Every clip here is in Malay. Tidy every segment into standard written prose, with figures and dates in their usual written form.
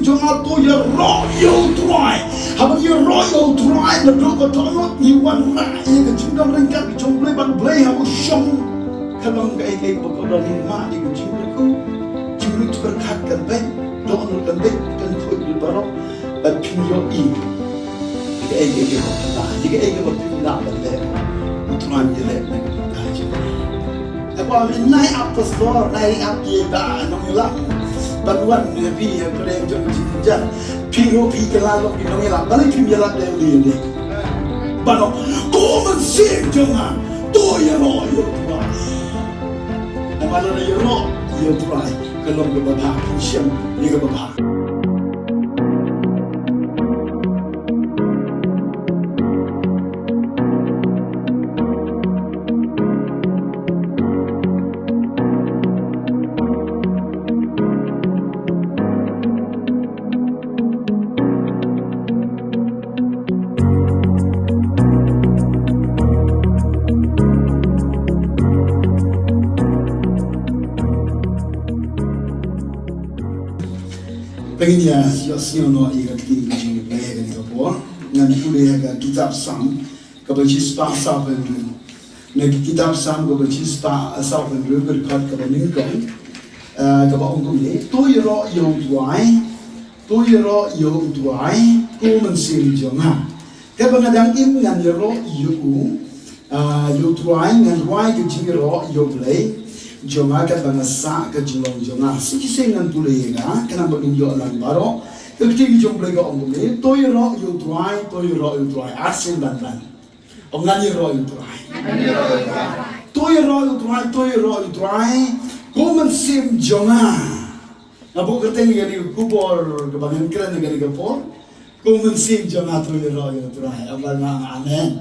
jonga to iaroh U Trai. Haba iaroh U Trai na do ko tono ni wan na e ka jingam ringkat jong blei ban blei habu shong kalong ka e ko ko ni ma ni jingku jinglu terkat kan ben don kan ben kan ko di barok ban pinyo i ke e ko na ke e ko pinna ban le utran je le na ka ji apa nai up the store nai up ye ba nong la ban wan ni pi ko le jong jinjan pinyo pi kala lo ki nong la ban ki mi la le ni bano ko man sim jonga to iaroh U Trai na malo na iaroh U Trai kalong ke baba PHIM ni ke baba pengen ya siapa no ikan ktien jing Blei kan itu po ngan kuliah ke kitab sam ke bacis pa sahabat nagi kitab sam ke bacis pa sahabat berkat ke beningkong ke baongkong ni to iaroh U Trai U Trai ko mynsiem jonga ke bangadang im ngan iaroh U Trai ngan Jowai ke jinghiroh U Blei jonga ka bangasa ka jingong jonga sikiseng nan tulay ka kana bagyo lang baro kiti jong Blei ka ongome to iaroh U Trai asin ban ong ngani iaroh U Trai to iaroh U Trai ko mynsiem jonga nabu kerteng gani kubor ke bangan kran gani kapor ko mynsiem jonga to iaroh U Trai abang amen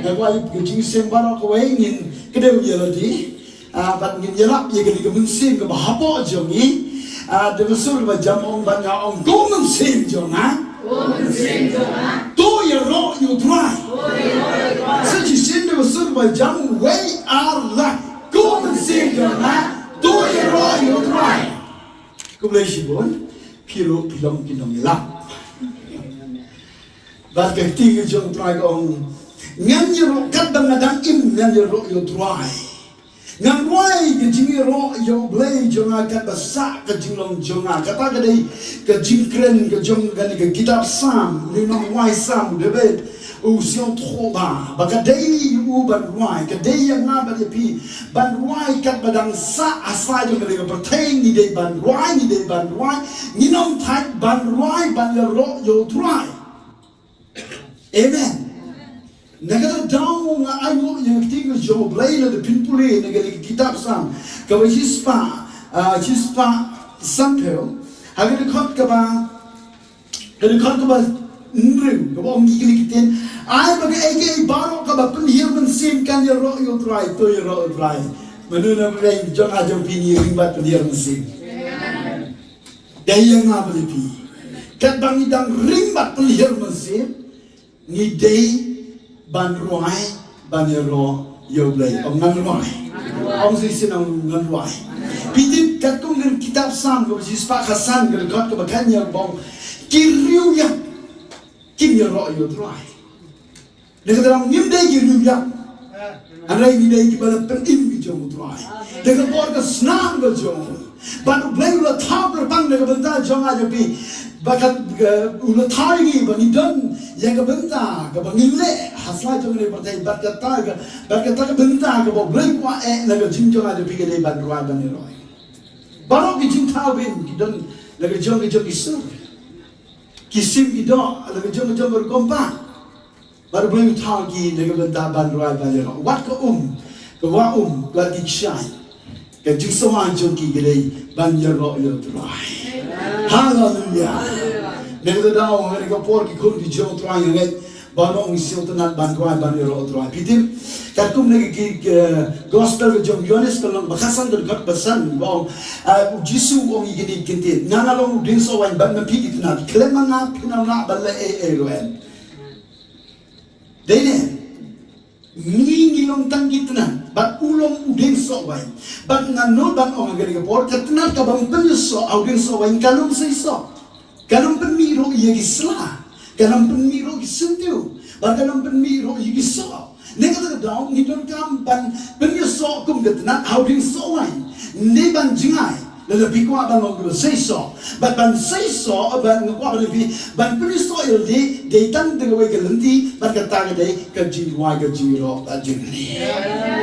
nabu ke jingsem baro ko ngin kedeu yeladi bat ngin yelap ye gani ke mynsiem ke bahapo jongi de besul ba jamong ban ong ko mynsiem jonga to iaroh U Trai saji sin de besul ba jam wei la ko mynsiem jonga to iaroh U Trai Khublei Shibun pilong Jingialap bat ke tinggi jong Trai ong ngan iaroh kat bangadang im ngan iaroh U Trai ngan wai ke jinghiroh U Blei jonga kat basa ke jinglong jonga kata kadai ke jingkren ke jong gani ke kitab sam ni nong wai sam debet usion troba bakadai u ban wai kadai yang ngaba de pi ban wai kat badang sa asai jong gani ke perteng ni dei ban wai ni nong thai ban wai ban iaroh U Trai amen negara daun ayu yang tinggal U Blei le de pinpuli negara kitab sam kawa chispa sampel hagar khot kaba nring kaba ong gili ktien ai bagi ege baro kaba penhir mynsiem kan iaroh U Trai to iaroh U Trai menuna Blei jong ajong pini ringbat penhir mynsiem daya ngabali pi kat bangidang ringbat penhir mynsiem ni dei ban ruai ban iaroh U Blei ong ngan ruai ong sin ong ngan ruai pidip kat kong ngan kitab sam ko jispa khasan ke kat ke bakan ya bong kiriu ya kim iaroh U Trai dengan dalam ngim dei kiriu ya anai ni dei ki bala pendim ki jong U Trai dengan bor ke snam ke jong ban Blei ula thap le pang dengan benda jong aja pi bakat ula thai bani don yang ke benda ke bangile hasla jong ni pertai bakat ke benda ke Blei kwah naga jingjong aja pi ke dei ban ruai ban iaroh baru ki jing thau bin ki don naga jong isu kisim ido naga jong berkompa baru Blei thau ki naga benda ban ruai ban iaroh wat ke wat ki shai ke jing sama jong ki dei ban iaroh U Trai haleluya naga daun naga ke por ki kun ki jong Trai ngai banong isil tenat ban ruai ban iaroh U Trai pitim katum naga ki gospel ke jong Yohanes kalong bakasan ke dekat pesan bong Jisu ong igini kintin ngana long ding so wan ban mapi kitna klemana pinana balle roen dene ni long tang kitna bat ulong uding so wan bat ngano ban ong agari ke por katna ka bang penso auding so wan kalum sei so kanam penmiro ia gisla, kanam penmiro gisentiu, ban kanam penmiro ia gisok. Nega daw ni don kam ban penyeso kum detna how ding so wine. Ne ban jingai. Lalu pikwa ban ngok say so, but ban say so ban ngok ban bi ban penyeso ildi deitan dewe gelenti ban kata gede ke Jowai ke jiro jingni.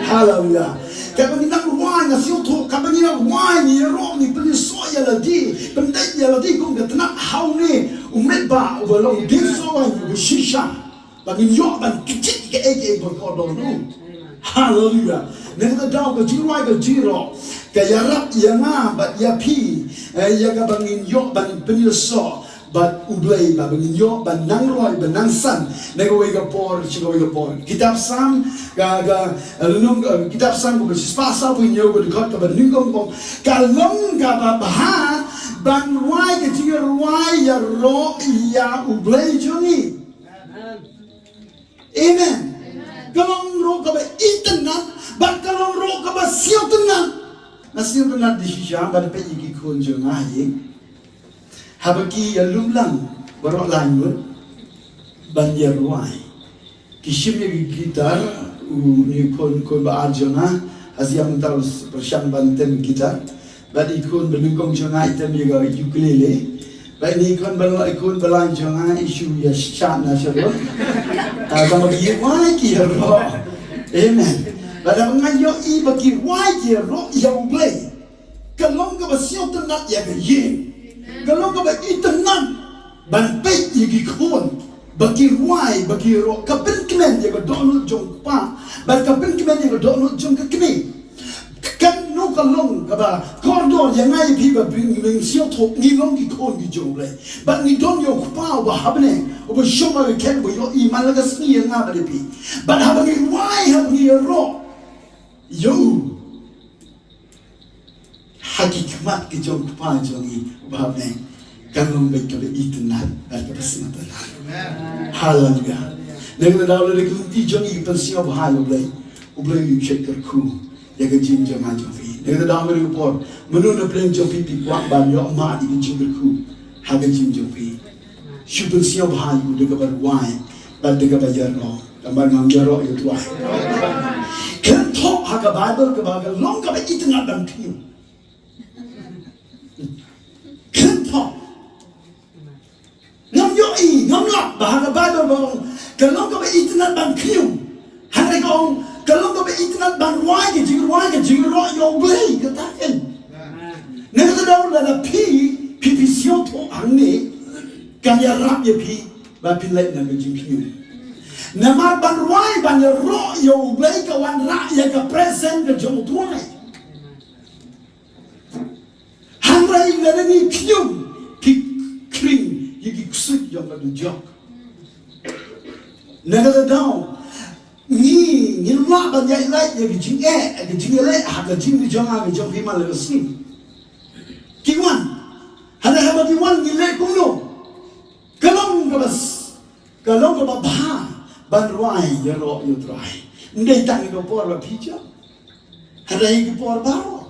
Hallelujah. Kapan nak wine ngasih tu, kapan nak wine ni roh ni penyeso ildi, pendai ildi kum detna how ni umeba belong ding so wine shisha. Bagi yo ban kecil ke ege berkodong tu. Hallelujah. Nega daw ke Jowai ke jiro ke yarap yana bat yapi ya ka bangin yo ban penyeso bat U Blei ba bangin yo ban nangroi ban nangsan nega wega por chigo wega por kitab sam ga lunung kitab sam ko spasa pu nyo ko got ka ban ningom ko kalong ga ba ba ban wai ke jiro wai ya ro ya U Blei joni. Amen. Kalong ro ka ba itenan, ban kalong ro ka ba siyo tenan. Nasiyo tenan di shisha ba pe iki kun Jinghikai. Habaki ialum lang baru lanjut ban Jowai. Kishim ye gitar ni kun ba arjona asiam taus persian banten gitar. Ba ikun benungkong Jinghikai tem ye ga ukulele. Baik ni ikun Balang Jinghikai isu ya shan na syarul. Sama bagi wai iaroh. Amen. Pada mengayo i bagi wai iaroh yang Blei. Kalau kau bersiap tenat ya ke jing. Kalau kau beritenat ban pek ya ke kun. Bagi wai bagi roh kapen kemen ya ke donut jong pa. Ban kapen kemen ya ke donut jong ke kini. Kan no kalong kaba koridor yang ngai pi ba bring siap thok ni long ki kon ki jong Blei. Ban ni don yo pa ba habne. Oba shoma ke ken bo yo I malaga sni yang ngaba de pi. Ban habni wai habni ro. Yo hakikat ke jong pa jong I ba habne. Kalong be ke itenat ba ke pasnatan. Hallelujah. Nega daw le ke ti jong I pensio ba U Blei. U Blei U kyrkhu. Ya ke jing jong ha jong fi. Nega daw me report menun plan jong pi kwah ban yo ma di kyrkhu. Ha ke jing jong fi. Shibun siap bahayu dekat berwai, dan dekat iaroh, gambar ngam iaroh U Trai. Kan top haga Bible ke bagai long ke bagai itengah dan kiu. Kan top. Ngam yoi, ngam lap bahaga Bible bang, kalau ke bagai itengah dan kiu. Hari kau kalau ke bagai itengah dan wai ke jingro U Blei katakan. Negara daun lada pi siap tu angni. Kaya rap ye pi ba pilai na jinghikai. Namar ban ruai ban ro U Blei ka wan ra ya ka present ke jong tuai. Hanrai na ni kyum ki kring ye ki ksuk yo ka du jok. Naga daw ni la ban ya lai ye ki jingele ha ka jing jong ha ka jong pi ma le sni. Ki wan hana ha ba ki wan ni le kuno. Kalau kau bah ban ruai iaroh U Trai, ndai tangi kau por bapija, hari kau por baru,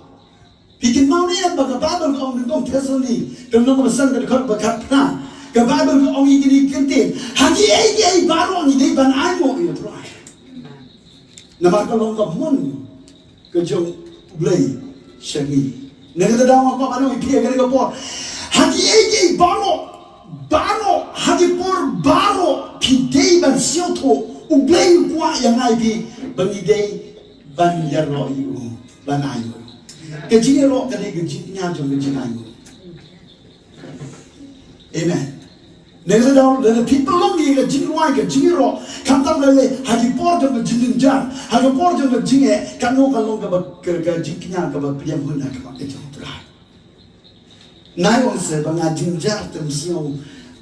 bikin mau ni apa kau Bible kau nunggu tesoni, kau nunggu pesan kau berkat na, kau Bible kau ini ktien, hari baru ni dei ban aimo U Trai. Nama kalau kau mun kau jong Khublei Shibun, negara dalam kau baru ipiak kau por, hari baru hadi por baru pidei ban sioto U Blei kwah yang ngai pi bangidei ban iaroh U ban ayu ke jiro ke ne ke jaitniam jong ke ayu. Amen. Negara daun le people long ni ke Jinghikai ke jiro kam tam le hadi por jong ke jinjar hadi por jong ke jinge kano kalong ke jaitniam ke priam huna ke jong Trai. Nai on se banga jinjar tem siau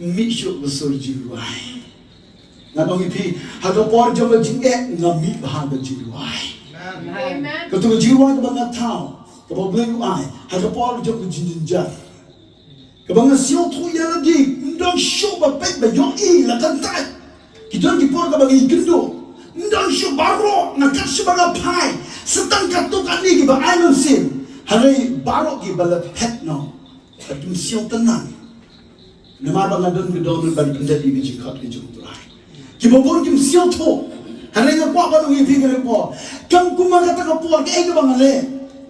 misuk besar Jowai. Nganong ipi haga por jong jinge ngami bahaga Jowai. Amen. Ketua Jowai ke banga tau ke U Blei U haga por jong jinjar. Ke banga siau tu ya lagi ndang show ba pek ba yo I la kantai. Kita ki por ke banga gendo. Ndang show baro na kat sebaga pai. Setang katukan ni ke bang mynsiem. Hari baro ki bala het no. Atum siau tenang. nama bang adon ke don ban pendet ini jingkat ke jong trai kibobon kim sial tho hari ngapa ban ngi phi ke po kam kuma kata ke po ke ke bang le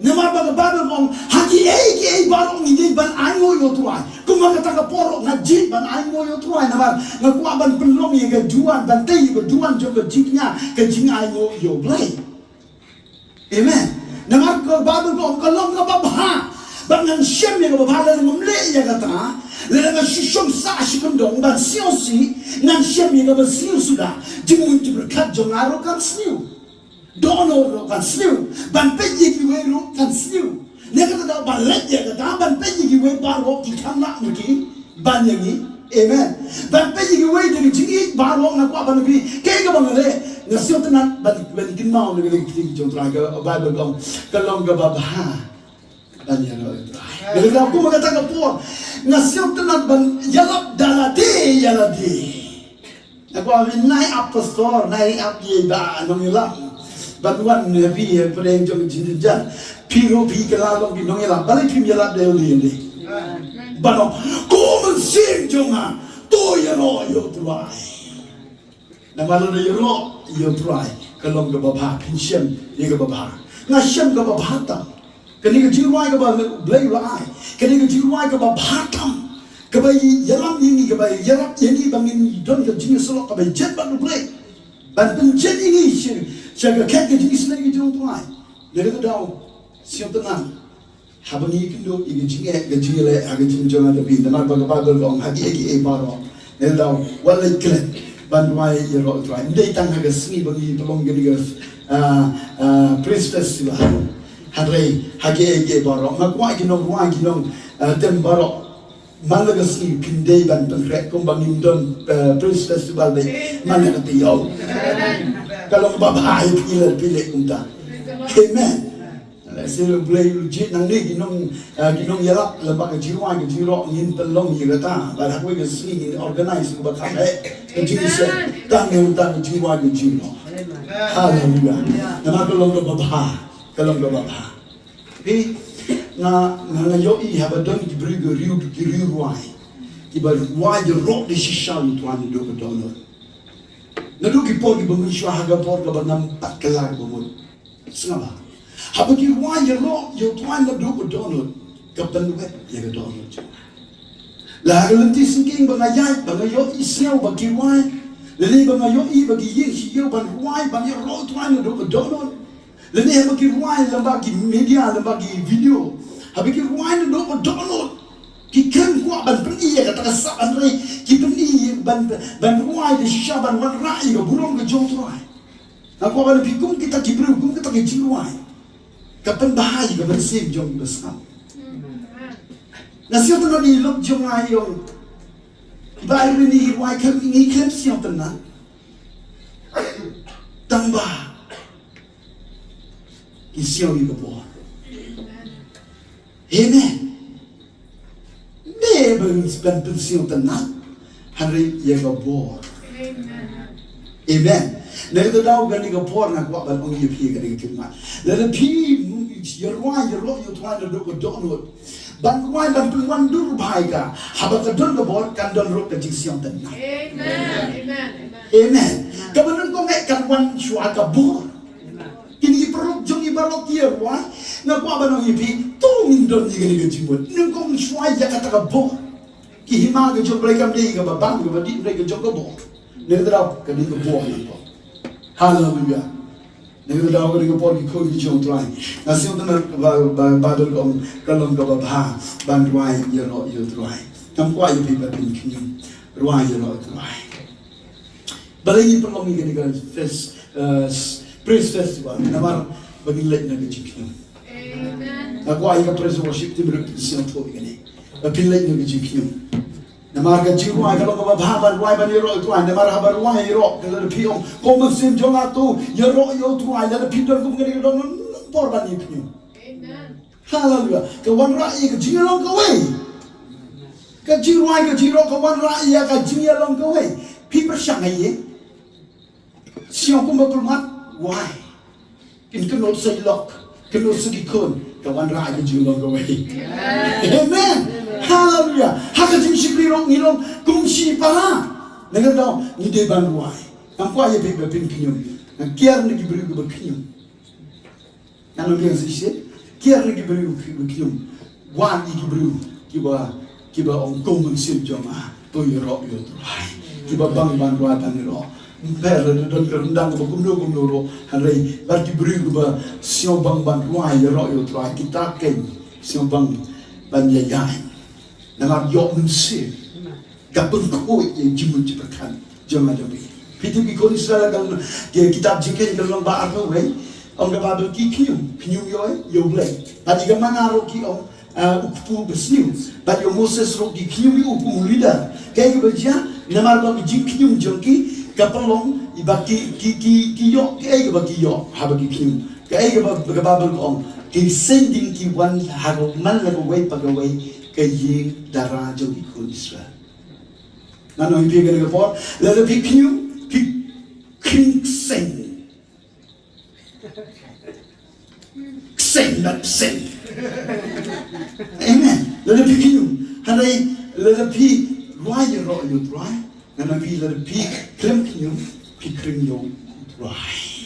nama bang babel bang haki ke barong ni ban ango yo trai kuma kata ke po na jit ban ango yo trai nama ngapa ban penlong ye ke juan ban tei ke juan jong ke jitnya ke jing ango yo blai amen nama ke babel bang kalong ke babha bangan shem yang berbahagia dengan melek yang kata, lepas syushum sah shikundong dan siosi, ngan shem yang bersiu sudah, jimun berkat jongaru kan siu, donor kan siu, ban peji kiweru kan siu. Dia kata balik dia kata ban peji kiweru baru kita nak mungkin ban yang ini, amen. Ban peji kiweru jadi jingi baru nak apa nabi, kaya bang le, ngasih tenan ban kinmau negeri kita jontrang ke Bible kong kalong ke babah. Jadi aku mengatakan puan nasihat tenan ban jalap dalade jalade. Aku amin naik up pastor naik up ye ba nongilam. Bantuan nabi pada yang jom jinjan piro pi kelalong di nongilam balik PHIM jalap dia ni. Bano ku mynsiem jonga to iaroh U Trai. Nama lo iaroh U Trai kalong ke bapa mynsiem ye ke bapa. Ngasiem ke bapa tam. Kini ke Jowai ke Blei U, kini ke Jowai ke Batam, ke bayi ialam ini ke bayi iaroh ini bangin don ke jing selok ke bayi jet bang Blei, ban penjet ini siaga kat ke jing selagi jong tuai, dari tu dah siap tenang, habani kindo ini ke jing le ke jing jong ada pi, nama bagaimana orang hagi baru, dari dah LAITLUID ban tuai iaroh tuai, ini tangga ke seni bagi tolong ke Praise Festival. Hari hagi baru, makwa kinong tem baru, malaga si pindai ban pengkrek kumbangin don Praise Festival ni mana kata yau, kalau babai pilih kumta, amen. Soul Blei U jit nang ni kinong ialah lembaga Jowai ke Jowai ngin pelong ye kata, pada aku ke sini organize ke kampher ke jingshakri tang Jowai ke Jowai. Haleluya. Nama pelong ke bapa. Kalau bapa, tapi ngayoi habadon diberi geriu ruai, tiba ruai jerok di sisa itu ane dok donor. Nado kipor di bangun syuaga por kebanam tak kelar bangun, sengapa? Habagi ruai jerok tuan dok donor, kapan duet ya ke donor cuma. Lah kelenti sengking bangayoi siau bagi ruai, lele bangayoi bagi ye siau ban ruai bang jerok tuan dok donor. Lalu yang bagi ruang lembagi media, lembagi video, habis ruang itu download, kikan kuat ban pergi ya kata kasar Andre, kipeni ban ruang di syaban ban rai ke burung ke jong tuai. Aku akan bikum kita kibru, kum kita kecil ruang, kapan bahaya ke bersih jong besar. Nasi tu nak dilop jong ayong, baru ni ruang ini kan siapa tenang, tambah. Isiau juga buat. Amen. Memang sebenarnya pensiun tenang hari yang buat. Amen. Lalu tu tahu kan dia buat nak buat bangun dia pergi kan dia cuma. Lalu pergi iaroh U Trai duduk donor. Banguan dan penguan dulu bahagia. Habis kedon ke buat kan don rok ke jingsiang tenang. Amen. Kemudian kau ngaikan wan syuaga buat. Kini perlu jong ibarat dia wah, nak apa nong ipi, tu mindon ni jimut, nengkong suai jaga tak boh, kihima ke jong mereka ni ke babang ke badi mereka jong ke boh, mereka tahu ke ni ke boh ni boh, haleluya, mereka tahu ke ni ke boh ni kau jong trai, nasi untuk nak badul kong kalong ke babah, bantuai iaroh U Trai, nampak ipi babin kini, ruai iaroh U Trai, balai perlu ni ke Praise Festival, nama bagi lain nak jinghikai. Aku ayah praise worship tu beruk di sini tu begini. Bagi lain nak jinghikai. Nama kan Jowai kalau kau bahaban ruai bani iaroh tuai, nama bahaban ruai iaroh kalau PHIM, kau mynsiem jonga tu iaroh U Trai, kalau pindon kau mengenai don por bani PHIM. Haleluya. Kawan rakyat ke jingalong KIWEI. Ke Jowai ke Jiro kawan rakyat ke jingalong KIWEI. Pi persang aye. Siapa pun bermat. Why? Kin kenot say lock, kenot sedikun, kawan rakyat jingalong KIWEI. Amen. Hallelujah. Haka jingshakri ro ngilong kum shipara. Naga daw ni de ban ruai. Ang kwah ye pe pin kinyum. Ang kiar ni gibri go kinyum. Ano biang sisi? Kiar ni gibri go kinyum. Wan ni gibri kiba ong kum sim joma. To yoro yo ruai. Kiba bang ban ruai tan ro. Per don rendang go gumno ro. Hanrei bar gibri go sio bang ban ruai yoro yo ruai. Kita ken sio bang ban yai. Nama yok mynsiem. Gapun koi yang jimun cipakan jangan jadi. Kita bikon Israel kalau kitab jingkai kalau bahar tu, orang kata kinyum yo blei. Tadi kemana roki orang ukpu besniu. Tadi Moses roki kinyum yo ukpu mulida. Kayak kerja nama roki jing kinyum jongki kapalong ibaki kiyo kayak baki yo habaki kinyum. Kayak kebabel orang sending kiwan harus mana kawai pagawai kayak darah jauh ikut Israel. Nano hindi ka nagapor. Lada kinyum sing. Sing, not sing. Amen. Lada kinyum. Hanay lada ruai ro yo ruai. Nano lada klem kinyum krim yo ruai.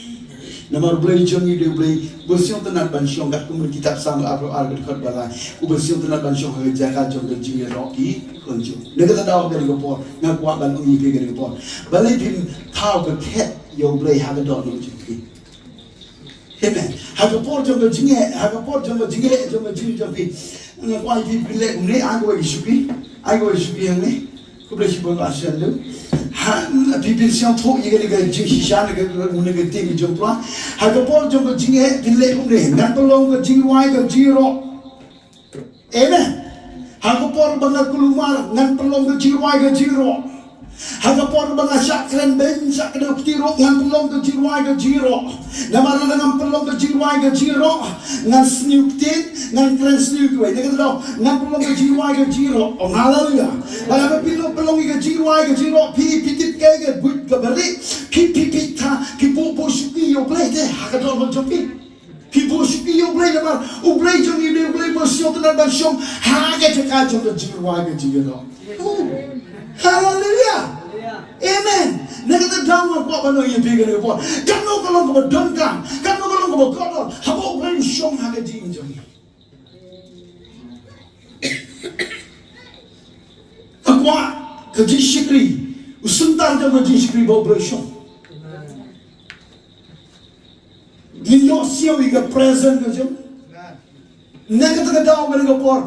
Nama Blei jong U Blei bersiung tenat bansiung kat kumur kitab sama argot kot Balang. Bersiung tenat bansiung ke jaga jong ke jing roki konjung. Nega tahu ke ngapor ngakwa ban ungi ke ngapor. Balai PHIM tahu ke ket U Blei haga dot no jingki. Amen. Haga por jong ke jinge, haga por jong ke jinge jong pi. Ngakwa pi pilek ne agoi shupi yang ni. Khublei Shibun asian tu. Pipin siang thok ye ke jingshan ke mun ke ting jong twa ha ke por jong ke jing he tin le kum ne ngan pelong ke jingwai ke jiro amen ha ke por bang kulumar ngan pelong ke jingwai ke jiro ha ke por bang sakren ben sakre tiro ngan pelong ke jingwai ke jiro nama ngan pelong ke jingwai ke jiro ngan sniuk tin ngan kren sniuk we ne ke do ngan pelong ke jingwai ke jiro oh hallelujah bala ke pelong ke jingwai ke jiro pitip ke but ke bari pi ta ki bo shuki yo blei de ha ka do jong pi bo shuki yo blei nama U Blei jong U Blei bo sio tan ban shom ha ke ka jong de jingwai ke jiro hallelujah amen. Negara dalam apa bano yang pergi ke pon. Kano kalau kau berdengkang, kano kalau kau berkodol, habo beri shong haga jing jong. Kwah ke jingshakri, usuntar jong ke jingshakri habo beri shong. Dinosio iga present ke jong. Negara dalam bano ke pon.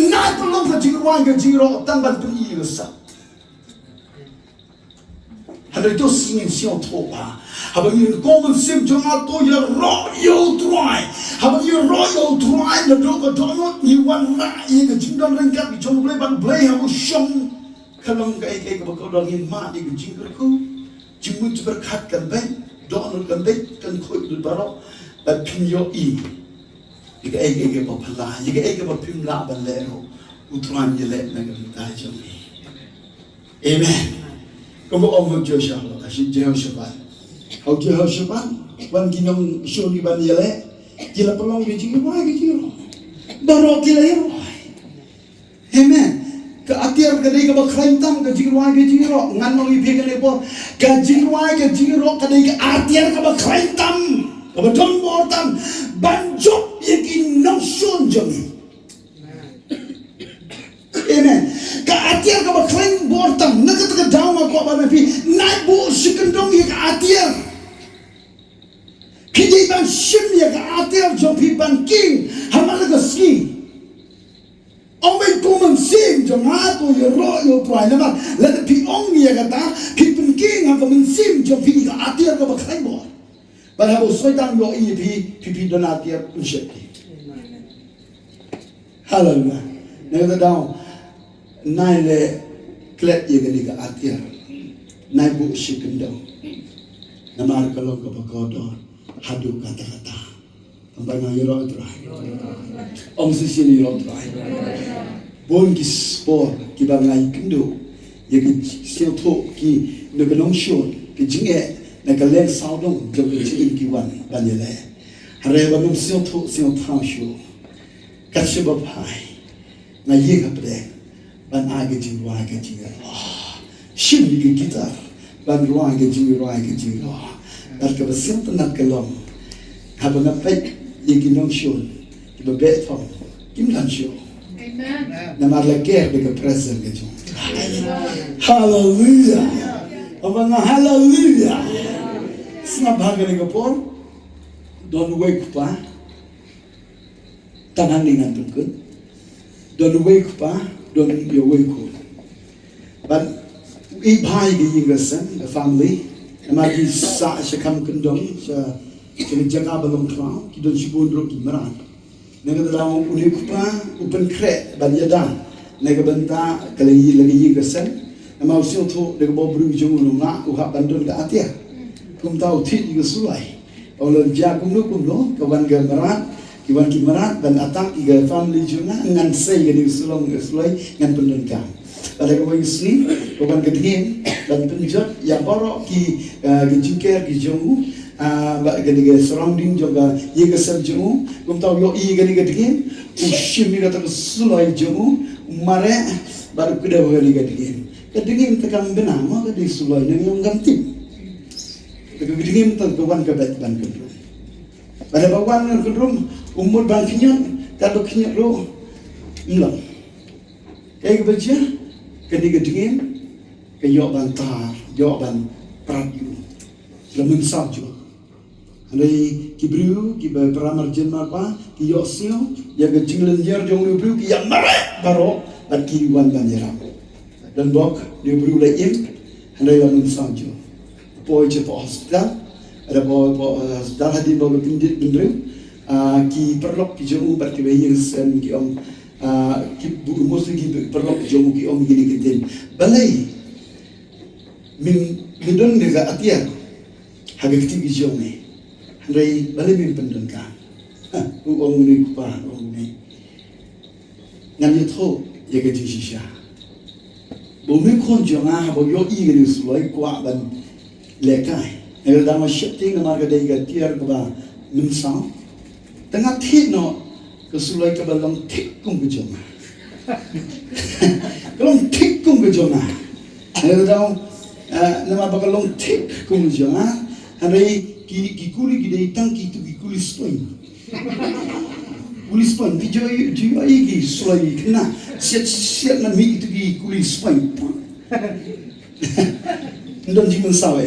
Naik pelong ke jingwai ke jiro tangan pun iusa. Hari itu singin siang topa. Habang yun common sim jangan to ya U Trai. Habang yun U Trai na doka donot ni wan na ye ke jingdang rengkat di jong Blei ban Blei hamu shong. Kalau kai ke bakal dongin ma di jing kyrkhu. Jimun berkat kan ben donot kan ben kan khoi du baro ban PHIM yo i. Jika ke bapala, jika ke PHIM la ban lero. U Trai ye le na kan ta jong. Amen. Kamu orang Joshua, kasih Jehoshaphat. Kau Jehoshaphat, wan kinong shoni ban yele, kila pelong biji wai biji. Baru kila yero. Amen. Ke atiar ke dai ke baklaim tam ke jing wai biji ro, ngan mau ipi ke lepo, ke jing wai ke jing ro ke dai ke atiar ke baklaim tam, ke beton bor tam, banjok yakin nong shon jong. Amen. Keatiar ke baklaim bortam, nak ke daun aku apa nabi, naik bu sekendong ya keatiar. Kini ban shim ya keatiar jompi ban king, hamal ke ski. Omai kuman sim jom hatu ya ro yo trai nama, lalu pi ong ya kata, pi ban king ham kuman sim jompi keatiar ke baklaim bor. Padahal soitan yo ini pi donatiar unshaki. Hallelujah. Nak daun. Nai le klet ye gani ka atiar nai bu shikendong namar kalau ka bakodor hadu kata-kata ambana yero trai om sisi yero trai bon ki spor ki bangai kendo ye ki sio tho ki neganong shot ki jinge na ka len saudong jo ki chin ki wan banele hare banum sio tho sio thang sho ka shiba phai ngayi kapre ban age jing ruai ke jing shin ni gitar ban ruai ke jing dar ka basim tanat kalom habang apet iginong shon iba betom kim dan show amen na marlager de present ke jong hallelujah abang hallelujah snap hagen ke por don't wake pa tangan dengan tukun don't wake pa don't you wake up but I bhai gi yingasan the family ma gi sa shakam kundong sa jaga balong klau ki don shibun ro ki maran nega dalam unik pa open crack ban yada nega benta kali lagi yingasan ma usil tu de bo bru jong lu na u ha bandon ka atia kum tau thi gi sulai olon ja kum no kawan ga maran kiwan ki maran dan atang iga family juna ngan sei ga sulong sulai ngan bandon ka pada kau isni, kau kan kedingin dan penjat yang baru ki jingker ki jongu, gani surrounding juga ye kesal jongu, kau tahu yo i gani kedingin, ushim ni kata sulai jongu, mare baru kuda gani kedingin tekan benam, kadi sulai ni yang ganti, kedingin tak kawan kebet ban kedrum, pada kawan kedrum umur ban kinyan, kalau kinyan ro, mulang, kayak kebaca. Kedingin ke yo bantar yo ban pradu lemun sabju andai kibru ki ba pramar jenma pa ki yo sio ya ke jinglen yer jong lu bru ki ya mare baro ban ki wan ban yara dan bok lu bru le im andai lemun sabju boy je po hospital ada boy hospital hadi bo pindit bindru ki perlok ki jong bar ki be sen ki om ki buku mesti ki perlu jom ki om gini kiten balai min don nega atia haga kiti jom ni rai balai min pendon ka u om ni kupa om ni ngam ye tho ye ke ti shisha bo mi kon jonga bo yo i gani sulai kwah ban lekai nega dama shifting na marga dei ga tiar ba min sa tengah thi no kesulai kebalang tik kung kejoma, kalau tik kung kejoma, ada tahu nama bakalong tik kung kejoma, ada kikuli kita itang kitu kikuli spoin, kuli spoin, kijoi ki sulai kena siat na mi itu kikuli spoin, dan jimun sawe,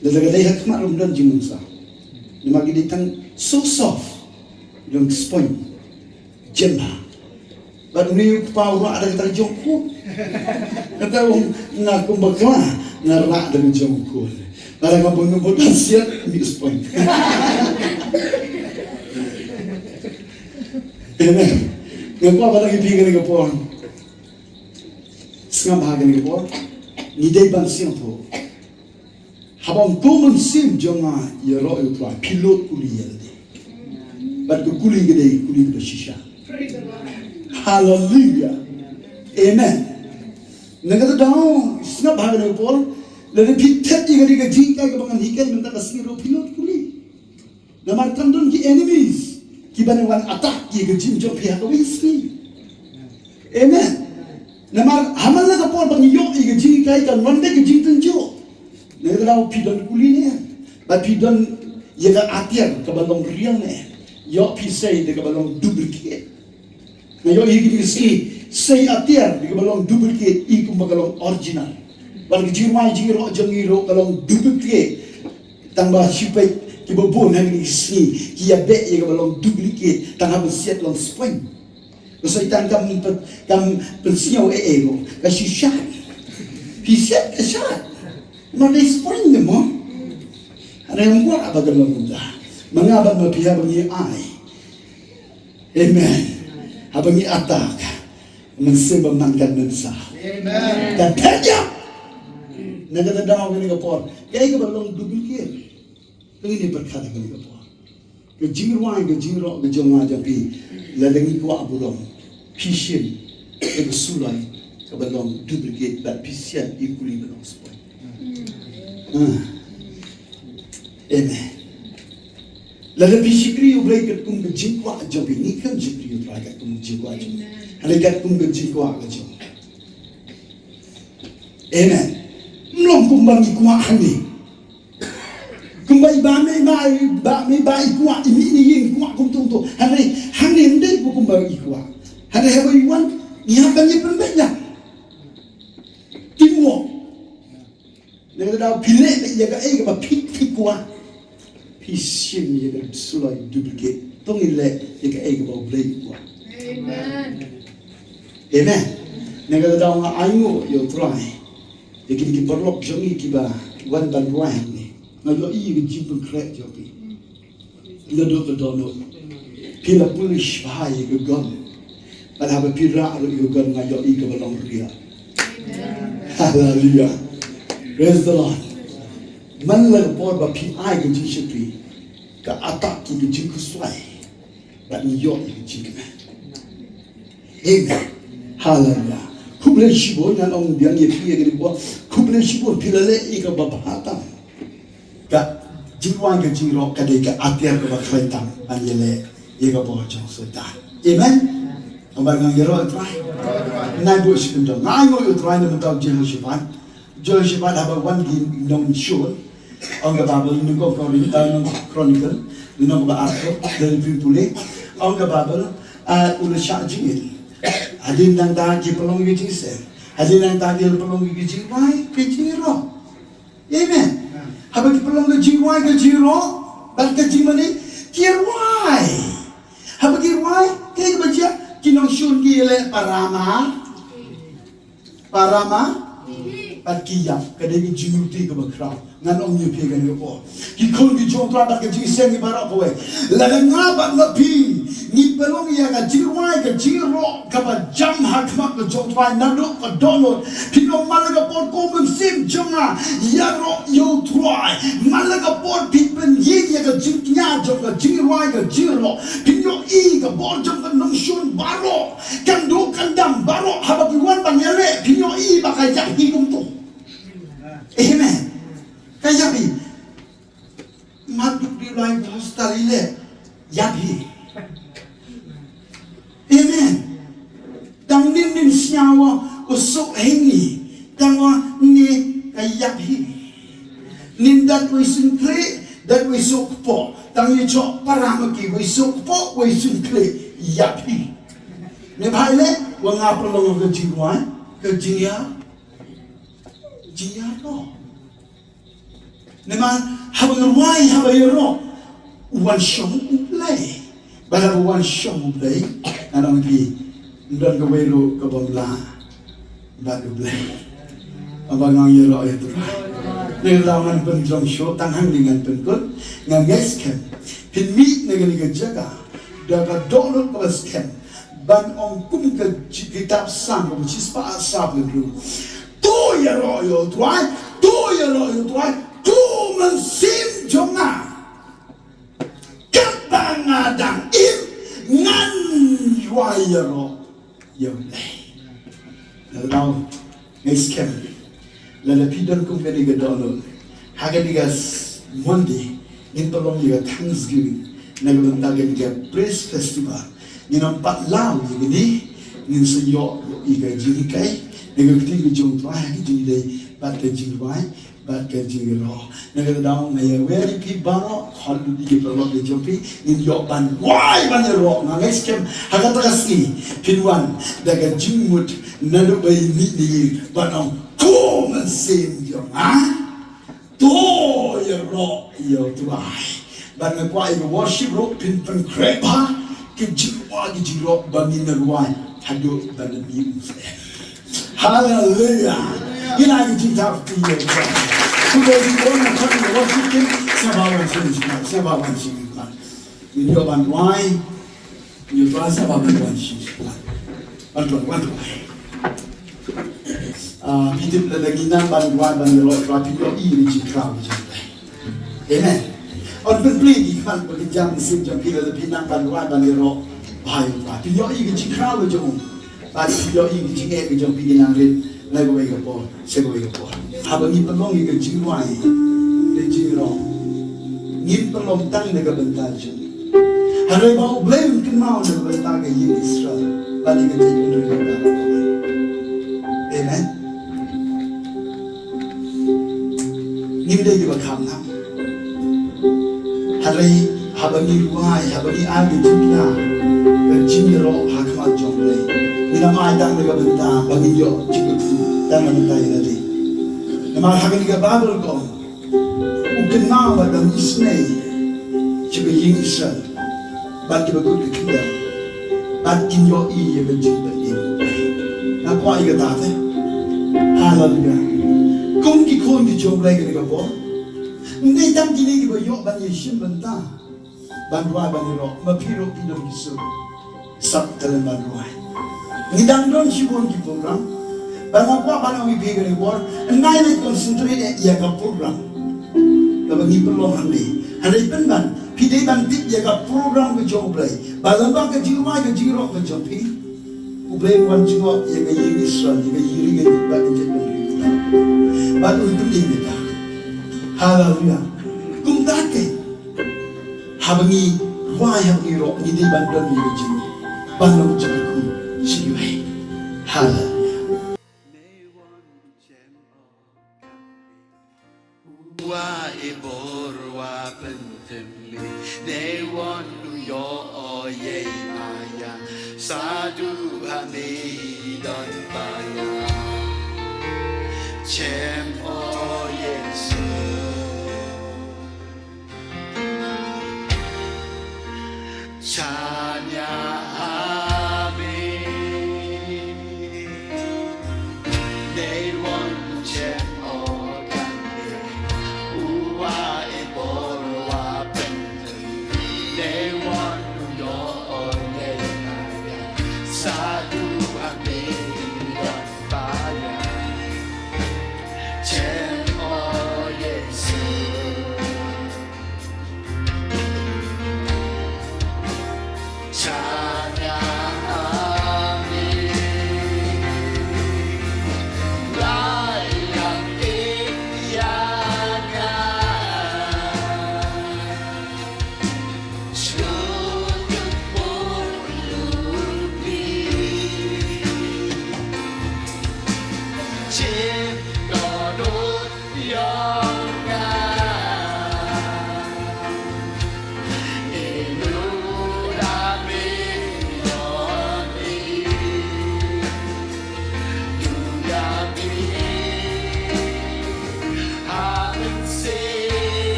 dan lagi hak maklum dan jimun sawe, nama kita itang so soft. Yang spoin jemba baru ni paura ada kita jongku kata ngaku bakla ngarak dengan jongku ada kampung dan siap ni spoin amen ngaku apa lagi pikir ni kapor setengah bahagian ni kapor ni day ban siang tu habang komen sim jonga iaroh U Trai pilot kuliah but the kuli gede shisha. Hallelujah. Amen. Nagata daw snap hagen upor le pitet igari jingkai ke bangan hikai minta kasiro pilot kuli. Namar tandon ki enemies ki banwan attack ki jing jom pihak wisni. Amen. Namar hamal na kapor bang yo jingkai kan wande ke jingten jo. Nagata daw pidon kuli ne. Ba pidon yaga atiar ke balong real ne. Yo pisai de balong duplicate. Na yo igi say atiar de balong duplicate iku balong original. Bal jirmai jiro jangiro balong duplicate. Tambah sipai ki bobon hang isi ki ya be ye balong duplicate tang ha siat long spring. Kasi tan kam pensiau ego kasi shot. Pisat ka shot. Ma dei spring de mo. Ada yang buat apa kalau muda. Mengabad mapihak bagi ai. Amen. Abangi atak. Mensebamankan mensa. Amen. Dan terjak. Negara daw ni kapor. Kaya ka balong duplicate. Ini berkata kali kapor. Ke jingruai ke jingro ke jonga japi. Ladangi kwah burong. PHIM. Ke sulai ke balong duplicate but pisian ikuli balong spoil. Amen. Lada shipri U Blei kat kum ke jing kwah jong ni kan shipri U Trai kat kum jing kwah jong. Hale kat kum ke jing kwah ke jong. Amen. Mlong kum bang kwah ni. Kum bai ba me ba kwah ini yin kwah kum tung tu. Hale ndai kum bang kwah. Hale have you want ni apa ni penbenya. Timur. Nega dah pilih jaga ke ba pik kwah. PHIM jaga sulai duplicate. Tongin le jaga ke ba Blei kwah. Amen. Amen. Nega dah nga ayu U Trai. Jadi kita perlu jangi kita wan ban ruang ni. Ngayo ke jipun krek jopi. Lado ke dono. Pila pulish bahaya ke gon. Pada apa pira ke gon ngayo ke Balang ria. Hallelujah. Praise the Lord. Man la por ba PI ke jingshakri. Ka atak ke jingkuswai. Ba yo ke jingme. Amen. Hallelujah. Khublei Shibun yang orang biang ye pia ke buat Khublei Shibun pilale ika babahata. Ka jingwang ke jingrok ka de ka atiar ke bakhlaitam anjele ika bawa jong sota. Amen. Ambar ngang yero try. Nai bu shikundong. Ngai ngo U Trai na mentau Jinghikai. Jinghikai haba wan gi non shun. Ang ka babel nungko chronicle nungko ba arko dari pule. Ang ka babel ula sha jingil. Hadin nang tagi pelong ke jingsen. Hadin nang tagi pelong ke jingwai ke jingro. Amen. Haba ki pelong ke jingwai ke jingro. Ban ke jingmani kirwai. Haba kirwai ke baca kinong shun ki le parama. Pat kiyap kadang jingulti ke bakrau. Ngan ong yu pe kan ko. Ki kon ki jong tra ke jingsen ki barak kowe. La ngaba ngapi. Ni pelong ya ka jirwai ka jiro ka ba jam hakmak ka jong trai nado ka donot pino malaga por ko mynsiem jonga iaroh U Trai malaga por pipen yin ya ka jingnya jong ka jirwai ka jiro pino ka bor jong ka nongshun baro kan do kandam baro habaki wan banyale pino ba ka yahi kum tu. Amen. Kayabi maduk di lain hostel ile yabi. Amen. Tang nin siawa usuk hengi. Tang ni kayabi. Nin dat we sinkle, dat we sok po. Tang ye chok paramaki we sok po, we sinkle yabi. Ne bhaile wa nga prolong ke jingwai, ke jingya. Iaroh. Ne man haba ngwai haba yero. Wan shong U Blei. Bala wan shong U Blei. Anong pi ndon ke welo ke bomla ba U Blei abang ang yero itu ne lawan pen jong show tang hang dengan pen kun ngang gesken pin mi ne ga jaga daga donor ke sken ban ong kum ke kitab sang ko chispa sa blu to yero U Trai to mynsiem jonga kabangadang ngan iaroh U Blei. Lalu ngeskem. Lalu pidon kum kani gadolol. Haga digas Monday. Nintolong diga Thanksgiving. Nagabantag diga Praise Festival. Ninampat lao digini. Ninsayo iga Jinghikai. Nagabti ga jong trai hagi jingday. Bat ka Jowai. Bat ka jinghikai. Nagadadaw ngaya weri pi baro. Halu digi perlok di jompi. Ninyo ban wai ban yero. Ngeskem haga takasi. Pinwan daga jingmut nado bay ni banong ko mynsiem jong to iaroh U Trai ban kwah i worship ro pin krepa ke jiwa gi jiro bamin ruai hado ban bi. Hallelujah. Ina gi jita ti U Trai kudo di ona kan worship kin sabawan sing ni yo ban wai U Trai sabawan sing Bantuan. Hidup lagi nampan ban berot rapi ni jingkrau jingkai. Amen. On beli di kan berjam sim jam kira lebih nampan ban berot baik rapi ni jingkrau jong. Bali ni jingkai jong pi nang rin lagu ai gapo, sego ai gapo. Habang ni pelong ni jingwai, ni jingrong. ngin pelom tang nega bentajun. Harai bau blei mungkin mau nega bentaga ying Israel. Bali ke jadi penerima darah. Amen. Ngin deh juga kamna. Harai habani ruai habani agi jingna dan jingiroh hakmat jong blei. Mina mai tang nega bentang bagi yo jingku tang bentai nadi. Nama hakani ke Bible ko. Ukenal pada misnei juga ying Israel. Bagi bagus dikendal. Bagi yo iya berjumpa ying. Nak kwah ikat hati. Haleluya. Kung kikon di jong blei kena kapor. Ndai tam kini kita yo ban yesim bentang. Ban ruai ban iro. Mapiro pidom kisu. Sab dalam ban ruai. Ngidang don shibun ki program. Ban apa ban ami bega ni bor. Ndai nak concentrate ia ka program. Kalau ni perlu hari penban, pidai bantik jaga program ke jong blei. Balang ke Jowai ke jiroh ke jong pi. Khublei wan jiroh jaga ying Israel jaga yiri ke bagi jadi kita. Baru untuk kita. Haleluya. Kum take. Habangi ruai habangi roh ni di bandan ni ke jing. Balang kyrkhu Jowai. Haleluya. Wa ibor wa pentemli ne won yo oye aya sadu hani don paya chem o yesu chanya amin ne won chem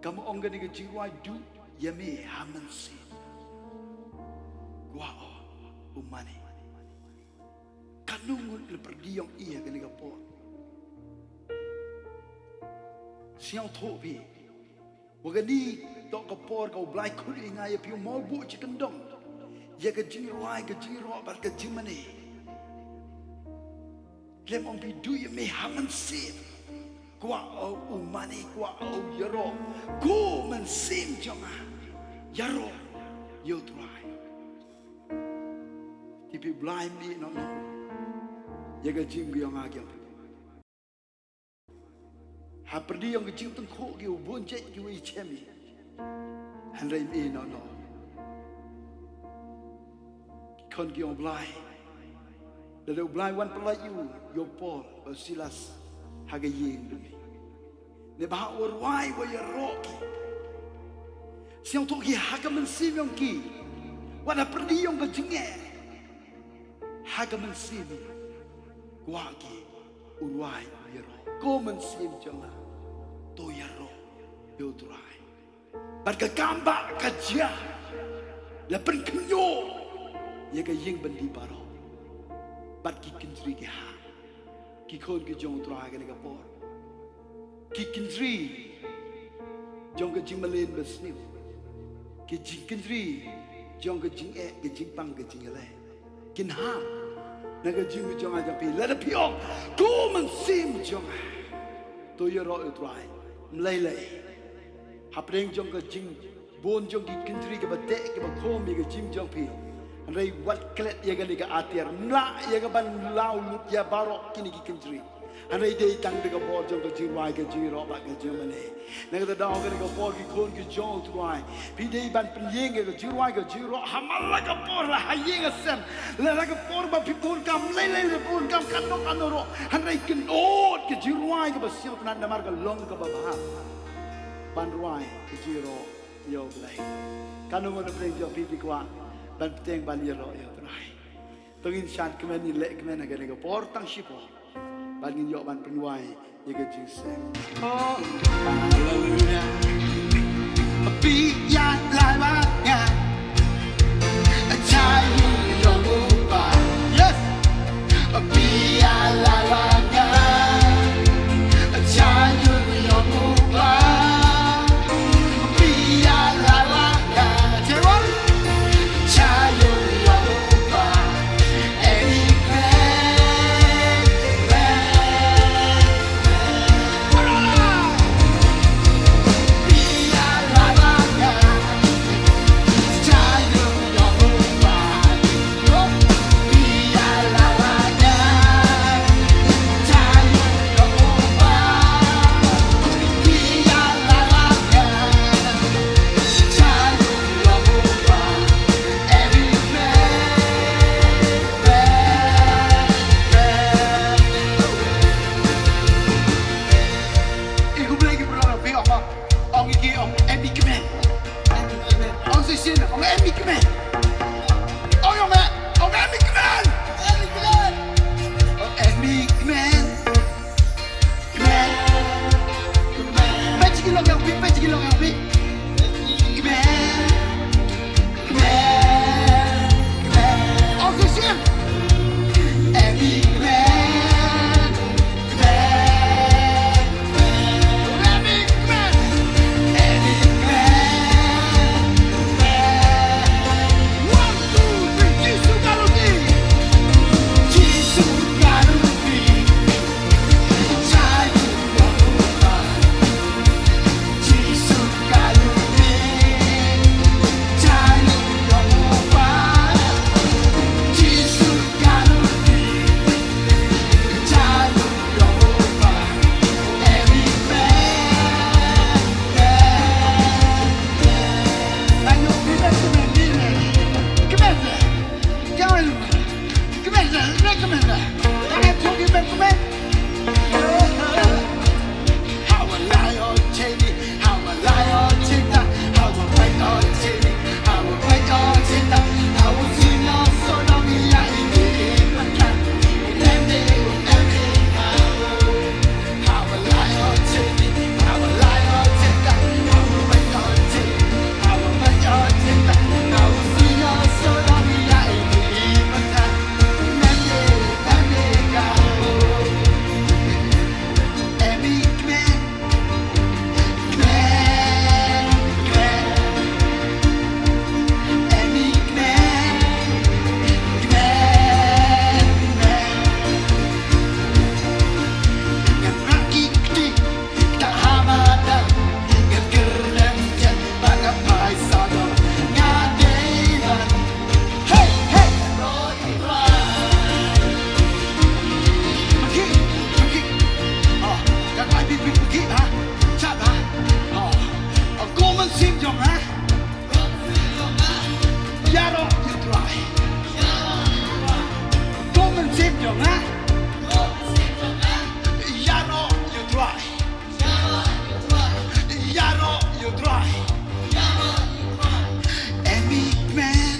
Kamu ongga ni ke Jowai du yami mynsiem. Kwah umani. Kanungun le perdiong iya ke ni kapor. Siang thobi. Wagani tok kapor kau blai kuri ngai piu mau bu cikendong. Ya ke Jowai ke jiroh bat ke jimani. Lem ong pi du yami mynsiem. kwah umani kwah iaroh ku mynsiem jong iaroh U Trai tipi blind ni no jaga jing yang agam ha perdi yang jing teng kho gi ubon je gi chemi handai mi no kon gi on blind Lalu Blai wan pelai you Paul Silas haga ying dumi. Ne bah warwai wa ya roki. Siang tu ki haga mynsiem yang ki. Wada perdi yang ke jenge. Haga mynsiem. Kwah ki urwai ya ro. Ko mynsiem janga. To ya ro. U Trai. Barka kamba kaja. Lapen kenyo. Ya ke ying bendi baro. Bat ki kintri ki ha ki khon ki jong Trai ke ga por ki kintri jong ke jing malen besniu ki jing kintri jong ke jing ke jing pang ke jing le kin ha na ga jing jong a pi la da piong ku mynsiem jong to ya ro U Trai mlai ha preng jong ke jing bon jong ki kintri ke ba te ke ba khom ke jing jong pi Rai wat klet ya ga liga atir mla ya ga ban lau lut ya barok kini ki kentri Rai dei tang de ga bor jong ga Jowai ga jiro ba ga Germany na ga da ga ga bor ki khon ki jong Trai pi dei ban pin yeng ga Jowai ga jiro hamal la ga bor la ha yeng sem la ga bor ba pi pun kam le pun kam kano ro Rai kin ot ki Jowai ga ba siot nan na mar ga long ga ba ba ban Rai ki jiro U Blei kano mo na play jo pi kwah ban peteng ban iaroh U Trai tengin shan kemen ni lek kemen aga nego por tang shipo ban ngin yo ban penwai ye ga jingseng oh hallelujah pi ya lai ba ya a chai yo mo ba yes pi ya lai ba ya a chai yo mo ba pi ya lai ba ya chewa mynsiem jong iaroh U Trai iaroh U Trai Emi man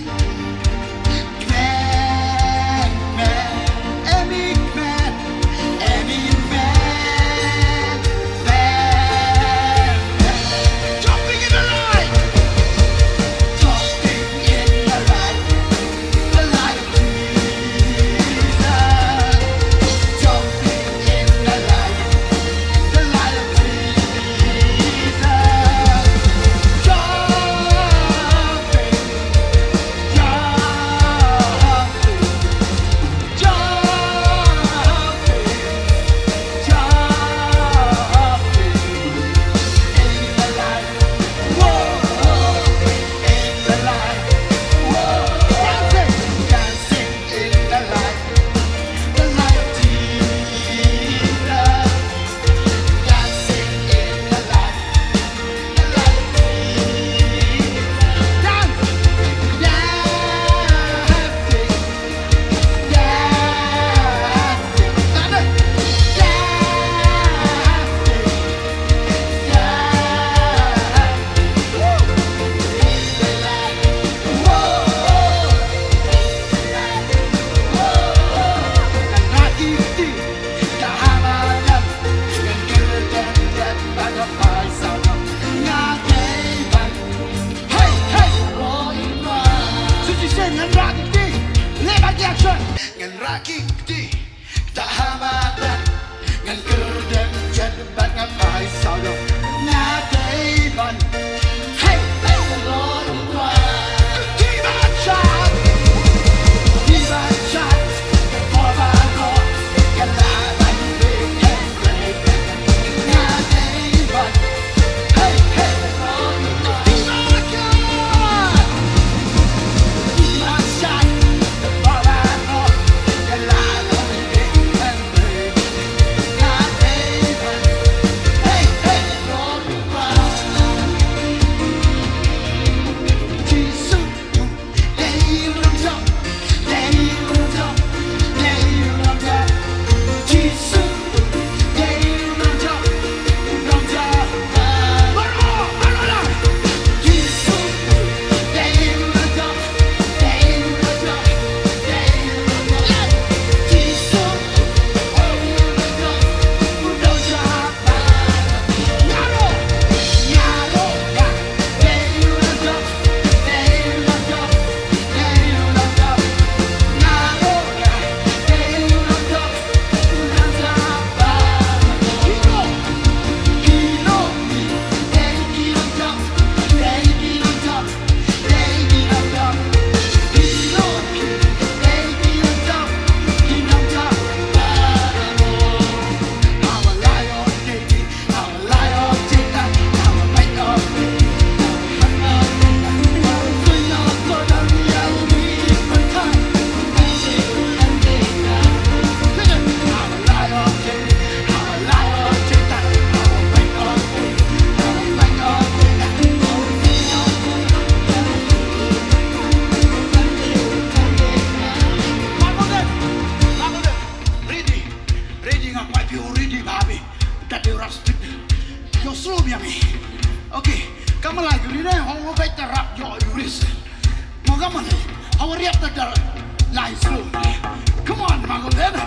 Come on, Magdalena.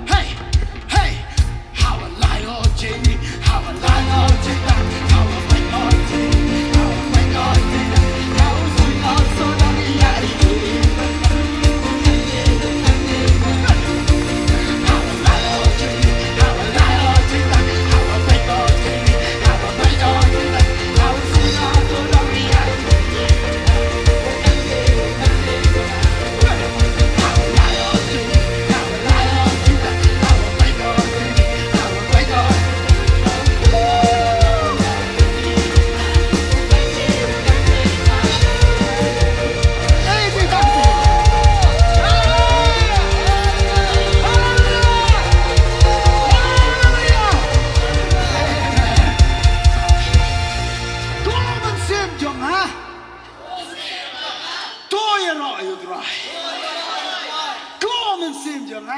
Hey, hey. How a lion, Jamie. How a lion, Jamie. How a lion, Jamie. How a lion, Jamie. How a lion, so don't be mynsiem jong